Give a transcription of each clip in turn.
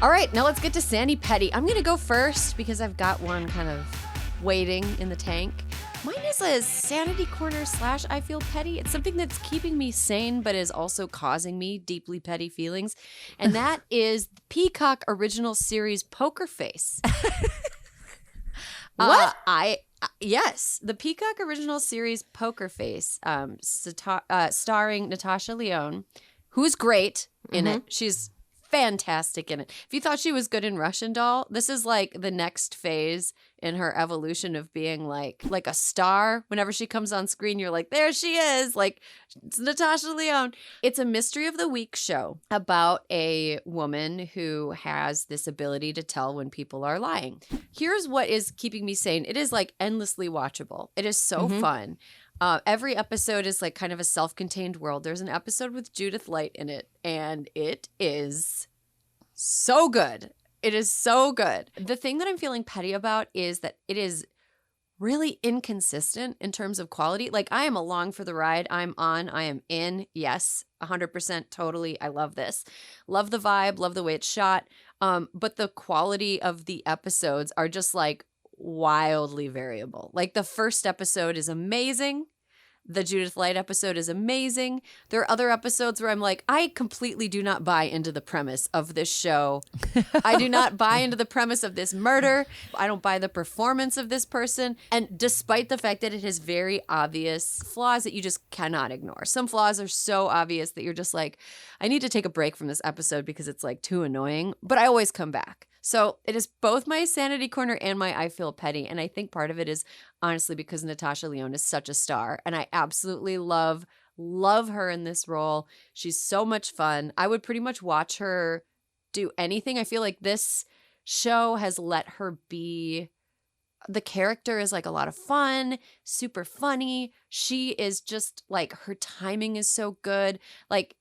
All right, now let's get to Sani Petty. I'm going to go first because I've got one kind of waiting in the tank. Mine is a sanity corner / I feel petty. It's something that's keeping me sane, but is also causing me deeply petty feelings. And that is Peacock original series Poker Face. What? Yes, the Peacock original series Poker Face, starring Natasha Lyonne, who's great in it. She's fantastic in it. If you thought she was good in Russian Doll, this is like the next phase in her evolution of being like a star. Whenever she comes on screen, you're like, there she is. Like, it's Natasha Lyonne. It's a Mystery of the Week show about a woman who has this ability to tell when people are lying. Here's what is keeping me sane. It is like endlessly watchable. It is so fun. Every episode is like kind of a self-contained world. There's an episode with Judith Light in it, and it is so good. It is so good. The thing that I'm feeling petty about is that it is really inconsistent in terms of quality. Like, I am along for the ride. I'm on. I am in. Yes, 100%. Totally. I love this. Love the vibe. Love the way it's shot. But the quality of the episodes are just like wildly variable. Like, the first episode is amazing. The Judith Light episode is amazing. There are other episodes where I'm like, I completely do not buy into the premise of this show. I do not buy into the premise of this murder. I don't buy the performance of this person. And despite the fact that it has very obvious flaws that you just cannot ignore. Some flaws are so obvious that you're just like, I need to take a break from this episode because it's like too annoying. But I always come back. So it is both my sanity corner and my I feel petty. And I think part of it is honestly because Natasha Lyonne is such a star. And I absolutely love her in this role. She's so much fun. I would pretty much watch her do anything. I feel like this show has let her be. The character is like a lot of fun, super funny. She is just like, her timing is so good. Like,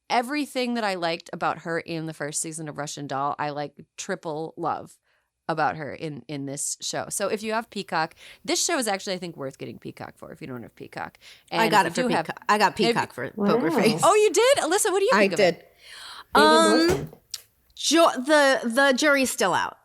everything that I liked about her in the first season of Russian Doll, I like triple love about her in this show. So if you have Peacock, this show is actually, I think, worth getting Peacock for if you don't have Peacock. And I got it for Peacock. I got Peacock for Poker Face. Oh, you did? Alyssa, what do you think of it? The jury's still out.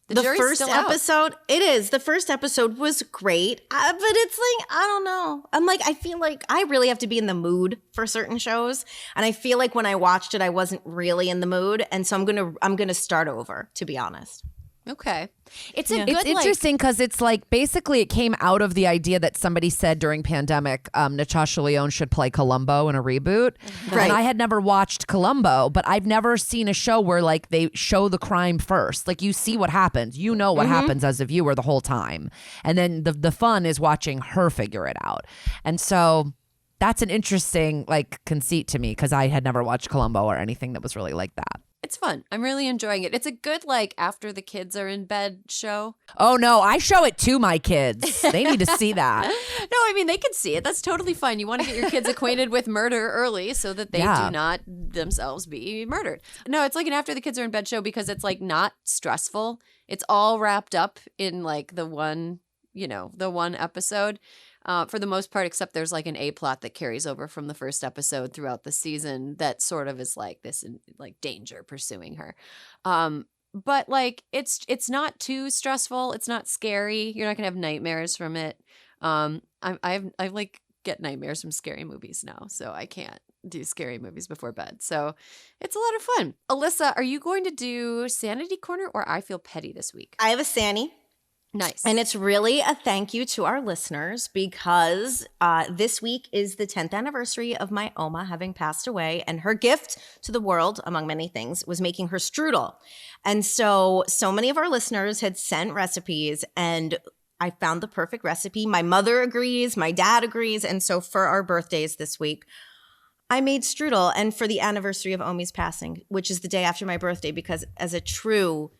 The first episode, it is. The first episode was great, but it's like, I don't know. I'm like, I feel like I really have to be in the mood for certain shows, and I feel like when I watched it, I wasn't really in the mood, and so I'm gonna start over, to be honest. Okay. It's interesting because it's like basically it came out of the idea that somebody said during pandemic, Natasha Lyonne should play Columbo in a reboot. Right. And I had never watched Columbo, but I've never seen a show where like they show the crime first. Like, you see what happens. You know what happens as a viewer the whole time. And then the fun is watching her figure it out. And so that's an interesting like conceit to me because I had never watched Columbo or anything that was really like that. It's fun. I'm really enjoying it. It's a good, like, after the kids are in bed show. Oh, no. I show it to my kids. They need to see that. No, I mean, they can see it. That's totally fine. You want to get your kids acquainted with murder early so that they do not themselves be murdered. No, it's like an after the kids are in bed show because it's, like, not stressful. It's all wrapped up in, like, the one episode. For the most part, except there's like an A plot that carries over from the first episode throughout the season that sort of is like this, like, danger pursuing her. But like it's not too stressful. It's not scary. You're not gonna have nightmares from it. I like get nightmares from scary movies now, so I can't do scary movies before bed. So it's a lot of fun. Alyssa, are you going to do Sanity Corner or I Feel Petty this week? I have a Sani. Nice. And it's really a thank you to our listeners because this week is the 10th anniversary of my Oma having passed away. And her gift to the world, among many things, was making her strudel. And so many of our listeners had sent recipes and I found the perfect recipe. My mother agrees. My dad agrees. And so for our birthdays this week, I made strudel. And for the anniversary of Omi's passing, which is the day after my birthday, because as a true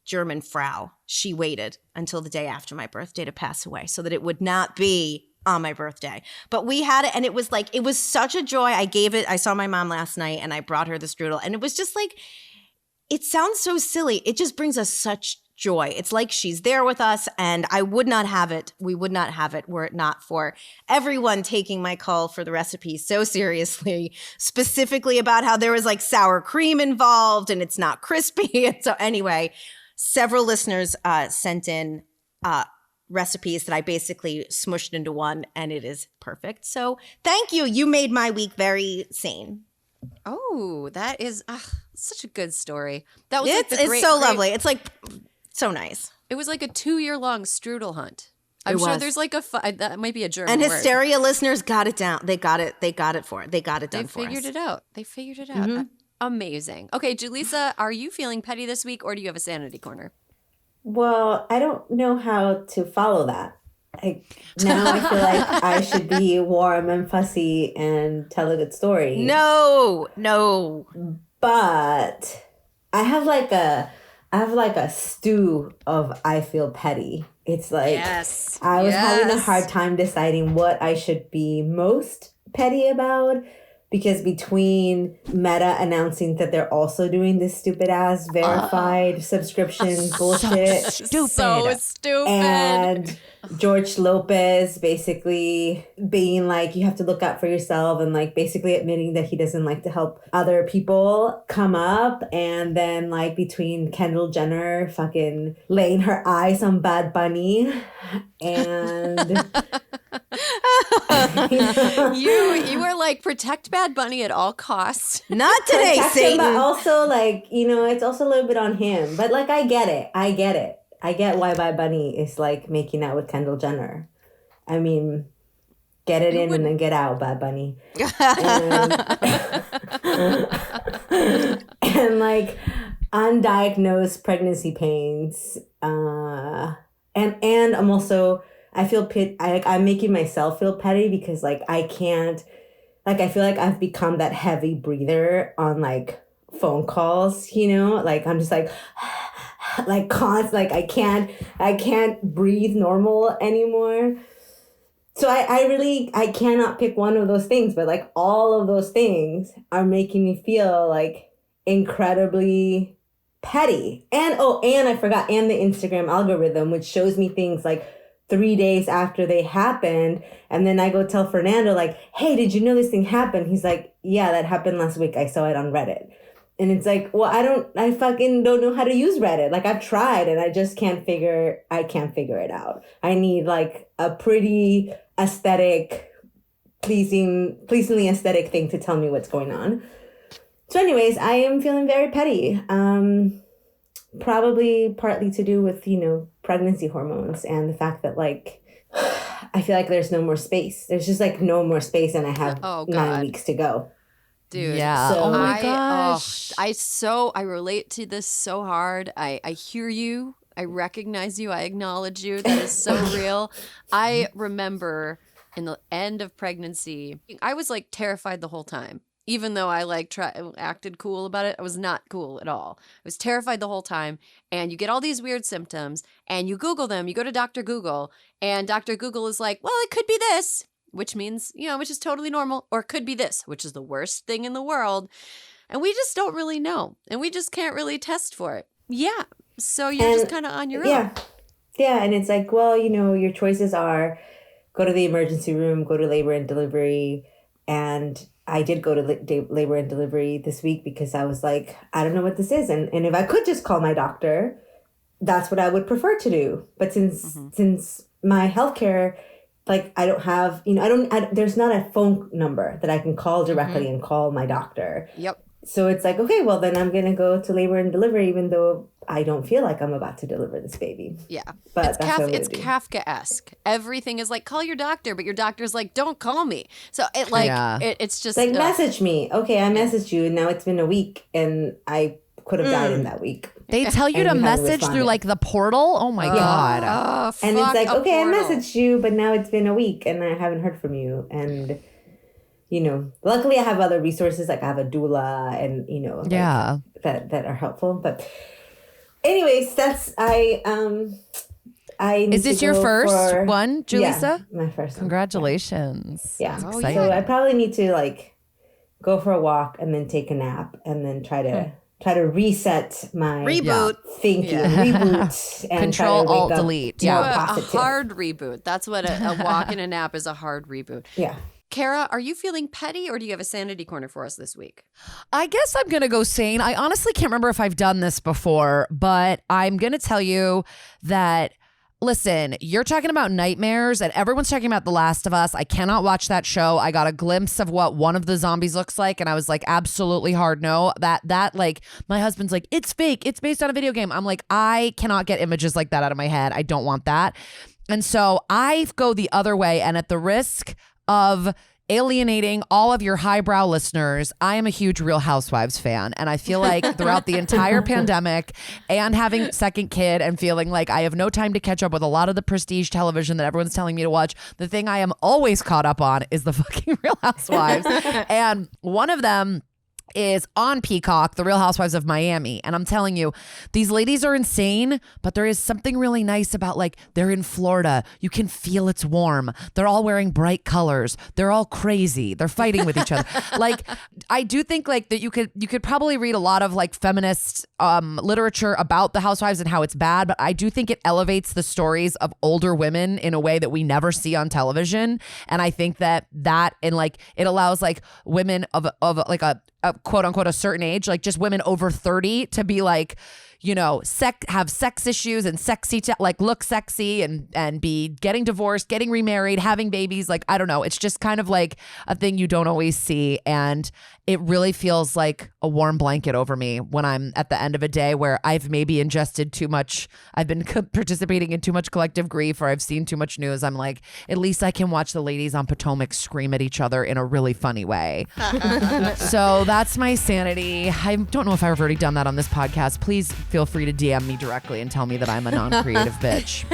German Frau, she waited until the day after my birthday to pass away so that it would not be on my birthday. But we had it and it was such a joy. I saw my mom last night and I brought her the strudel and it was just like, it sounds so silly. It just brings us such joy. It's like she's there with us, and I would not have it. We would not have it were it not for everyone taking my call for the recipe so seriously, specifically about how there was like sour cream involved and it's not crispy. And so anyway, several listeners sent in recipes that I basically smushed into one, and it is perfect. So thank you. You made my week very sane. Oh, that is such a good story. That was It's so lovely. It's like so nice. It was like a 2-year-long strudel hunt. I'm sure there's like that might be a German and word. Hysteria listeners got it down. They got it done for us. They figured it out. Mm-hmm. Amazing. Okay, Julissa, are you feeling petty this week, or do you have a sanity corner? Well, I don't know how to follow that. Now I feel like I should be warm and fussy and tell a good story. No. But I have like a stew of I feel petty. It's like I was having a hard time deciding what I should be most petty about, because between Meta announcing that they're also doing this stupid ass verified subscription bullshit, So stupid. and George Lopez basically being like, you have to look out for yourself, and like basically admitting that he doesn't like to help other people come up. And then like between Kendall Jenner fucking laying her eyes on Bad Bunny and you were like, protect Bad Bunny at all costs. Not today, protect him, Satan. but also like, it's also a little bit on him. But like, I get it. I get why Bad Bunny is like making out with Kendall Jenner. I mean, get it in and then get out, Bad Bunny. And like undiagnosed pregnancy pains. And I'm also, I feel I'm making myself feel petty because like I can't, like I feel like I've become that heavy breather on like phone calls, like I'm just like like constant, like I can't breathe normal anymore. So I cannot pick one of those things, but like all of those things are making me feel like incredibly petty. And I forgot, and the Instagram algorithm, which shows me things like 3 days after they happened. And then I go tell Fernando like, hey, did you know this thing happened? He's like, yeah, that happened last week. I saw it on Reddit. And it's like, well, I fucking don't know how to use Reddit. Like I've tried and I just can't figure it out. I need like a pretty pleasingly aesthetic thing to tell me what's going on. So anyways, I am feeling very petty. Probably partly to do with, pregnancy hormones and the fact that like, I feel like there's no more space. There's just like no more space and I have 9 weeks to go. Dude, yeah. So, oh my gosh. I relate to this so hard. I hear you. I recognize you. I acknowledge you. That is so real. I remember in the end of pregnancy, I was like terrified the whole time. Even though I like acted cool about it, I was not cool at all. I was terrified the whole time. And you get all these weird symptoms and you Google them. You go to Dr. Google and Dr. Google is like, well, it could be this. Which means, which is totally normal, or it could be this, which is the worst thing in the world. And we just don't really know. And we just can't really test for it. Yeah. So you're just kind of on your own. Yeah. And it's like, well, your choices are go to the emergency room, go to labor and delivery. And I did go to labor and delivery this week because I was like, I don't know what this is. And if I could just call my doctor, that's what I would prefer to do. But since my healthcare, like I don't have, there's not a phone number that I can call directly and call my doctor. Yep. So it's like, okay, well then I'm going to go to labor and delivery, even though I don't feel like I'm about to deliver this baby. Yeah. But it's Kafka-esque. Everything is like, call your doctor, but your doctor's like, don't call me. So it's just like, message me. Okay, I messaged you and now it's been a week and I could have died in that week. They tell you to message through like the portal. Oh my God. And it's like, okay, I messaged you, but now it's been a week and I haven't heard from you. And, luckily I have other resources. Like I have a doula and, that are helpful. But anyways, Is this your first one, Julissa? Yeah, my first one. Congratulations. Yeah. That's So exciting. I probably need to like go for a walk and then take a nap and then try to try to reset my Reboot. thinking, reboot, and Control, try to wake Alt, up delete. more A positive. hard reboot. That's what a walk and a nap is, a hard reboot. Yeah. Kara, are you feeling petty or do you have a sanity corner for us this week? I guess I'm going to go sane. I honestly can't remember if I've done this before, but I'm going to tell you that, listen, you're talking about nightmares and everyone's talking about The Last of Us. I cannot watch that show. I got a glimpse of what one of the zombies looks like and I was like, absolutely hard no. That like, my husband's like, it's fake. It's based on a video game. I'm like, I cannot get images like that out of my head. I don't want that. And so I go the other way, and at the risk of alienating all of your highbrow listeners, I am a huge Real Housewives fan. And I feel like throughout the entire pandemic and having second kid and feeling like I have no time to catch up with a lot of the prestige television that everyone's telling me to watch, the thing I am always caught up on is the fucking Real Housewives. And one of them is on Peacock, The Real Housewives of Miami. And I'm telling you, these ladies are insane, but there is something really nice about, like, they're in Florida. You can feel it's warm. They're all wearing bright colors. They're all crazy. They're fighting with each other. Like, I do think like that you could probably read a lot of like feminist literature about the Housewives and how it's bad, but I do think it elevates the stories of older women in a way that we never see on television. And I think that and like it allows like women of like a quote unquote a certain age, like just women over 30 to be like, you know, have sex issues and like look sexy and be getting divorced, getting remarried, having babies. Like, I don't know. It's just kind of like a thing you don't always see. And it really feels like a warm blanket over me when I'm at the end of a day where I've maybe ingested too much. I've been participating in too much collective grief or I've seen too much news. I'm like, at least I can watch the ladies on Potomac scream at each other in a really funny way. So that's my sanity. I don't know if I've already done that on this podcast. Please feel free to DM me directly and tell me that I'm a non-creative bitch.